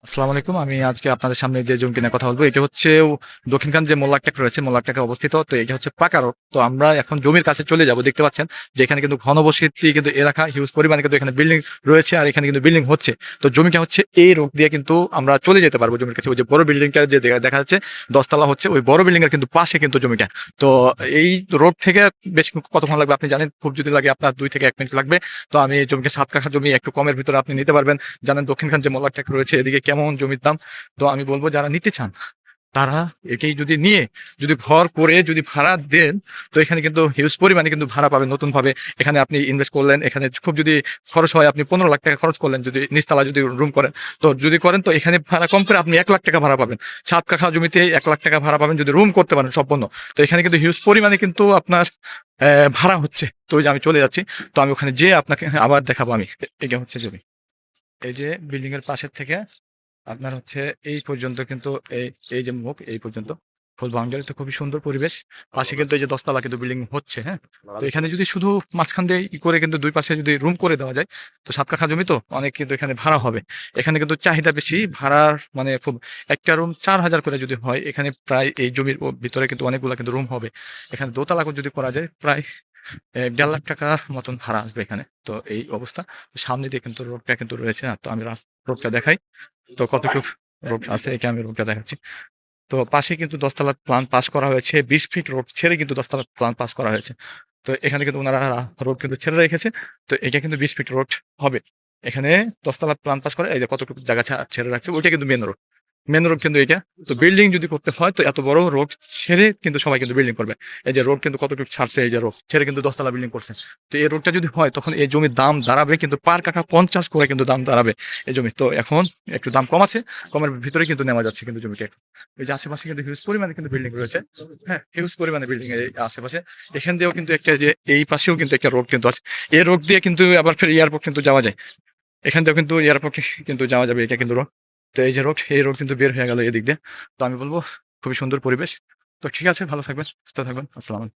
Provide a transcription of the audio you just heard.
আসসালামু আলাইকুম। আমি আজকে আপনাদের সামনে যে জমি নিয়ে কথা বলবো, এটা হচ্ছে দক্ষিণখান যে মোল্লারটেক রয়েছে, মোল্লারটেকে অবস্থিত। তো এটা হচ্ছে পাকা রোড। তো আমরা এখন জমির কাছে চলে যাব। দেখতে পাচ্ছেন যে এখানে কিন্তু ঘনবসতি কিন্তু এলাকা, হিউজ পরিমাণে কিন্তু এখানে বিল্ডিং রয়েছে, আর এখানে কিন্তু বিল্ডিং হচ্ছে। তো জমিটা হচ্ছে এই রোড দিয়ে কিন্তু আমরা চলে যেতে পারবো জমির কাছে। ওই যে বড় বিল্ডিংটা যে দেখা যাচ্ছে 10 তলা হচ্ছে, ওই বড় বিল্ডিং এর কিন্তু পাশে কিন্তু জমিটা। তো এই রোড থেকে বেশ কতক্ষণ লাগবে আপনি জানেন? খুব যদি লাগে আপনার 2 থেকে 1 মিনিট লাগবে। তো আমি এই জমিকে 7 কাঠা জমি একটু কমের ভিতরে আপনি নিতে পারবেন। জানেন দক্ষিণখান যে মোল্লারটেক রয়েছে এদিকে কেমন জমির দাম। তো আমি বলবো যারা নিতে চান তারা একেই যদি নিয়ে যদি ঘর করে যদি ভাড়া দেন, তো এখানে কিন্তু হিউজ পরিমাণে কিন্তু ভাড়া পাবেন নতুন ভাবে। এখানে আপনি ইনভেস্ট করলেন, এখানে খুব যদি খরচ হয়, আপনি 15 লাখ টাকা খরচ করলেন যদি নিচতলা যদি রুম করেন। তো যদি করেন তো এখানে ভাড়া কম করে আপনি 1 লাখ টাকা ভাড়া পাবেন। 7 কাঠা জমিতে 1 লাখ টাকা ভাড়া পাবেন যদি রুম করতে পারেন সম্পূর্ণ। তো এখানে কিন্তু হিউজ পরিমাণে কিন্তু আপনার ভাড়া হচ্ছে। তো ওই যে আমি চলে যাচ্ছি। তো আমি ওখানে যেয়ে আপনাকে আবার দেখাবো। আমি এটা হচ্ছে জমি, এই যে বিল্ডিং এর পাশের থেকে আপনার হচ্ছে এই পর্যন্ত কিন্তু এই এই যে মুখ এই পর্যন্ত ফুল বাউন্ডারি। তো খুবই সুন্দর পরিবেশ। পাশে কিন্তু এই যে 10 তলা কিন্তু বিল্ডিং হচ্ছে। হ্যাঁ, তো এখানে যদি শুধু মাঝখান দিয়ে ই করে কিন্তু দুই পাশে যদি রুম করে দেওয়া যায়, তো 7 কাঠা জমি তো অনেক কিন্তু এখানে ভাড়া হবে। এখানে কিন্তু চাহিদা বেশি ভাড়ার, মানে খুব একটা রুম 4,000 করে যদি হয়, এখানে প্রায় এই জমির ভিতরে কিন্তু অনেকগুলো কিন্তু রুম হবে। এখানে দোতলা করে যদি করা যায় প্রায় 1.5 লাখ টাকার মতন ভাড়া আসবে এখানে। তো এই অবস্থা। সামনে দিয়ে কিন্তু রোডটা কিন্তু রয়েছে। তো আমি রোডটা দেখাই। তো কতটুকু রোড আছে এটা আমি রোডটা দেখাচ্ছি। তো পাশে কিন্তু 10 তলার প্ল্যান পাস করা হয়েছে। 20 ফিট রোড ছেড়ে কিন্তু 10 তলার প্ল্যান পাস করা হয়েছে। তো এখানে কিন্তু ওনারা রোড কিন্তু ছেড়ে রেখেছে। তো এটা কিন্তু 20 ফিট রোড হবে। এখানে 10 তলার প্ল্যান পাস করে এই যে কতটুকু জায়গা ছেড়ে রাখছে, ওইটা কিন্তু মেন রোড। মেন রোড কিন্তু এটা। তো বিল্ডিং যদি করতে হয় তো এত বড় রোড ছেড়ে কিন্তু সবাই কিন্তু বিল্ডিং করবে। এই যে রোড কিন্তু কতটুকু ছাড়ছে, এই যে রোড ছেড়ে কিন্তু 10 তলা বিল্ডিং করছে। তো এই রোডটা যদি হয় তখন এই জমির দাম দাঁড়াবে কিন্তু পার কাঠা 50 করে কিন্তু দাম দাঁড়াবে এই জমি। তো এখন একটু দাম কম আছে, কমের ভিতরে কিন্তু নেওয়া যাচ্ছে কিন্তু জমিটা। এই যে আশেপাশে কিন্তু হিউজ পরিমাণে কিন্তু বিল্ডিং রয়েছে। হ্যাঁ, হিউজ পরিমাণে বিল্ডিং এই আশেপাশে। এখান দিয়েও কিন্তু একটা যে এই পাশেও কিন্তু একটা রোড কিন্তু আছে। এই রোড দিয়ে কিন্তু আবার ফের এয়ারপোর্ট কিন্তু যাওয়া যায়। এখান দিয়েও কিন্তু এয়ারপোর্টে কিন্তু যাওয়া যাবে, এটা কিন্তু রোড। তো এই যে রোড, এই রোড কিন্তু বের হয়ে গেল এদিক দিয়ে। তো আমি বলবো খুবই সুন্দর পরিবেশ। তো ঠিক আছে, ভালো থাকবেন, সুস্থ থাকবেন। আসসালাম।